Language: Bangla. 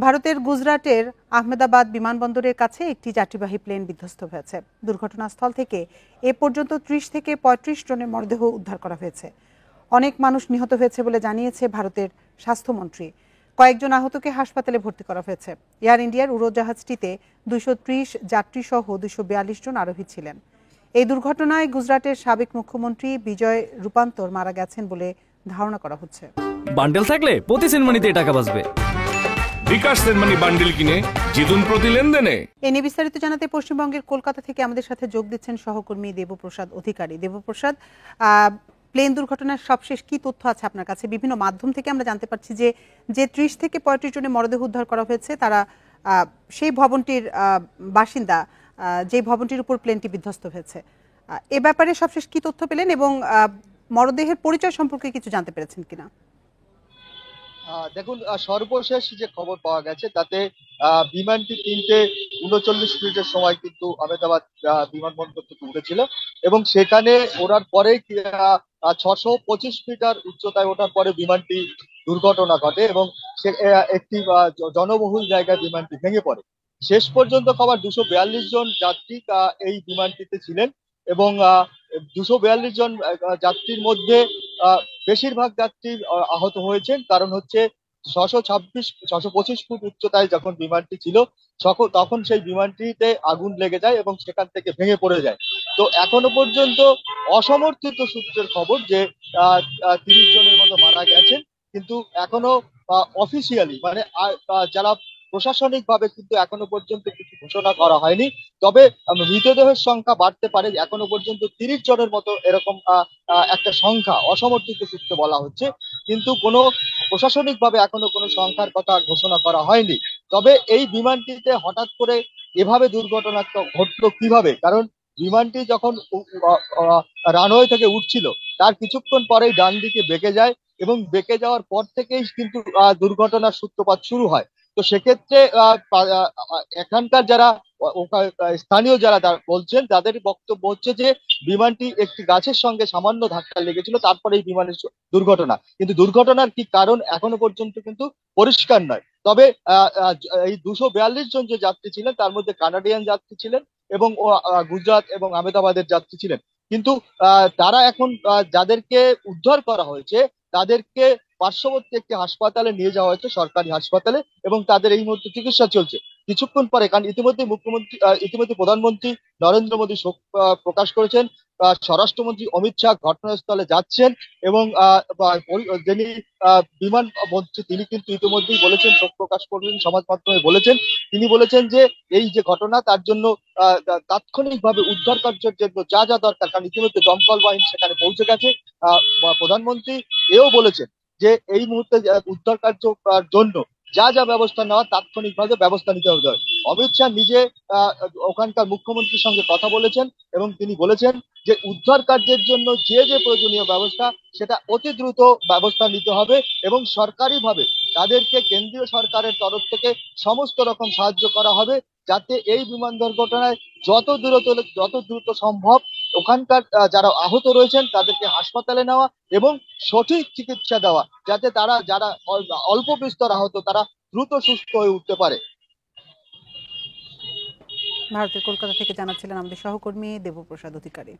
ভারতের গুজরাটের আহমেদাবাদ বিমানবন্দরের কাছে একটি যাত্রীবাহী প্লেন বিধ্বস্ত হয়েছে। দুর্ঘটনাস্থল থেকে এ পর্যন্ত ৩০ থেকে ৩৫ জনের মরদেহ উদ্ধার করা হয়েছে। অনেক মানুষ নিহত হয়েছে বলে জানিয়েছে ভারতের স্বাস্থ্যমন্ত্রী। কয়েকজন আহতকে হাসপাতালে ভর্তি করা হয়েছে। এয়ার ইন্ডিয়ার উড়োজাহাজটিতে ২৩০ যাত্রী সহ ২৪২ জন আরোহী ছিলেন। এই দুর্ঘটনায় গুজরাটের সাবেক মুখ্যমন্ত্রী বিজয় রূপান্তর মারা গেছেন বলে ধারণা করা হচ্ছে। বান্ডেল থাকলে প্রতি সেনমানিতে টাকা বাঁচবে। বিকাশ সেনমানি বান্ডেল কিনে জিতুন প্রতি লেনদেনে। এ নিয়ে বিস্তারিত জানাতে পশ্চিমবঙ্গের কলকাতা থেকে আমাদের সাথে যোগ দিচ্ছেন সহকর্মী দেবপ্রসাদ অধিকারী। দেবপ্রসাদ, প্লেন দুর্ঘটনার সবশেষ কি তথ্য আছে আপনার কাছে? বিভিন্ন মাধ্যম থেকে আমরা জানতে পারছি যে ৩০ থেকে ৩৫ জনের মরদেহ উদ্ধার করা হয়েছে তারা সেই ভবনটির বাসিন্দা, যে ভবনটির উপর প্লেনটি বিধ্বস্ত হয়েছে। এ ব্যাপারে সবশেষ কি তথ্য পেলেন এবং মরদেহের পরিচয় সম্পর্কে কিছু জানতে পেরেছেন কিনা? দেখুন, সর্বশেষ যে খবর পাওয়া গেছে তাতে বিমানটি ৩:৩৯ সময় কিন্তু আহমেদাবাদ বিমানবন্দর থেকে উঠেছিল এবং সেখানে ওড়ার পরে ৬২৫ মিটার উচ্চতায় ওঠার পরে বিমানটি দুর্ঘটনা ঘটে এবং একটি জনবহুল জায়গায় বিমানটি ভেঙে পড়ে। শেষ পর্যন্ত খবর ২৪২ জন যাত্রী এই বিমানটিতে ছিলেন এবং ২৪২ জন যাত্রীর মধ্যে বেশিরভাগ যাত্রী আহত হয়েছেন। কারণ হচ্ছে ৬২৫ ফুট উচ্চতায় যখন বিমানটি ছিল তখন সেই বিমানটিতে আগুন লেগে যায় এবং সেখান থেকে ভেঙে পড়ে যায়। তো এখনো পর্যন্ত অসমর্থিত সূত্রের খবর যে ৩০ জনের মতো মারা গেছেন, কিন্তু এখনো অফিসিয়ালি মানে যারা প্রশাসনিক ভাবে কিন্তু এখনো পর্যন্ত কিছু ঘোষণা করা হয়নি। তবে মৃতদেহের সংখ্যা বাড়তে পারে। এখনো পর্যন্ত ৩০ জনের মতো এরকম একটা সংখ্যা অসমর্থিত সূত্রে বলা হচ্ছে, কিন্তু কোনো প্রশাসনিক ভাবে এখনো কোনো সংখ্যার কথা ঘোষণা করা হয়নি। তবে এই বিমানটিতে হঠাৎ করে এভাবে দুর্ঘটনা ঘটলো কিভাবে? কারণ বিমানটি যখন রানওয়ে থেকে উঠছিল তার কিছুক্ষণ পরেই ডান দিকে বেঁকে যায় এবং বেঁকে যাওয়ার পর থেকেই কিন্তু দুর্ঘটনার সূত্রপাত শুরু হয়। তো সেক্ষেত্রে এখানকার যারা স্থানীয় যারা বলছেন তাদের বক্তব্য হচ্ছে যে বিমানটি একটি গাছের সঙ্গে সামান্য ধাক্কা লেগেছিল, তারপরে এই বিমানের দুর্ঘটনা। কিন্তু দুর্ঘটনার কি কারণ এখনো পর্যন্ত কিন্তু পরিষ্কার নয়। তবে এই ২৪২ জন যে যাত্রী ছিলেন তার মধ্যে কানাডিয়ান যাত্রী ছিলেন এবং গুজরাট এবং আহমেদাবাদের যাত্রী ছিলেন। কিন্তু তারা এখন যাদেরকে উদ্ধার করা হয়েছে তাদেরকে পার্শ্ববর্তী একটি হাসপাতালে নিয়ে যাওয়া হয়েছে, সরকারি হাসপাতালে, এবং তাদের এই মুহূর্তে চিকিৎসা চলছে। কিছুক্ষণ পরে, কারণ ইতিমধ্যে প্রধানমন্ত্রী নরেন্দ্র মোদী শোক প্রকাশ করেছেন, স্বরাষ্ট্রমন্ত্রী অমিত শাহ ঘটনাস্থলে যাচ্ছেন এবং যিনি বিমান মন্ত্রী তিনি কিন্তু ইতিমধ্যেই বলেছেন, শোক প্রকাশ করবেন, সমাজ মাধ্যমে বলেছেন। তিনি বলেছেন যে এই যে ঘটনা তার জন্য তাৎক্ষণিকভাবে উদ্ধার কার্যের জন্য যা যা দরকার, কারণ ইতিমধ্যে দমকল বাহিনী সেখানে পৌঁছে গেছে। প্রধানমন্ত্রী এও বলেছেন যে এই মুহূর্তে উদ্ধার কার্যের জন্য যা যা ব্যবস্থা নেওয়া তাৎক্ষণিকভাবে ব্যবস্থা নিতে হবে। অমিত শাহ নিজে ওখানকার মুখ্যমন্ত্রীর সঙ্গে কথা বলেছেন এবং তিনি বলেছেন যে উদ্ধার কার্যের জন্য যে যে প্রয়োজনীয় ব্যবস্থা সেটা অতি দ্রুত ব্যবস্থা নিতে হবে এবং সরকারিভাবে তাদেরকে কেন্দ্রীয় সরকারের তরফ থেকে সমস্ত রকম সাহায্য করা হবে, যাতে এই বিমান দুর্ঘটনায় যত দ্রুত সম্ভব ওখানকার যারা আহত রয়েছেন তাদেরকে হাসপাতালে নেওয়া এবং সঠিক চিকিৎসা দেওয়া, যাতে তারা যারা অল্প বিস্তর আহত তারা দ্রুত সুস্থ হয়ে উঠতে পারে। ভারতের কলকাতা থেকে জানাচ্ছিলেন আমাদের সহকর্মী দেবপ্রসাদ অধিকারী।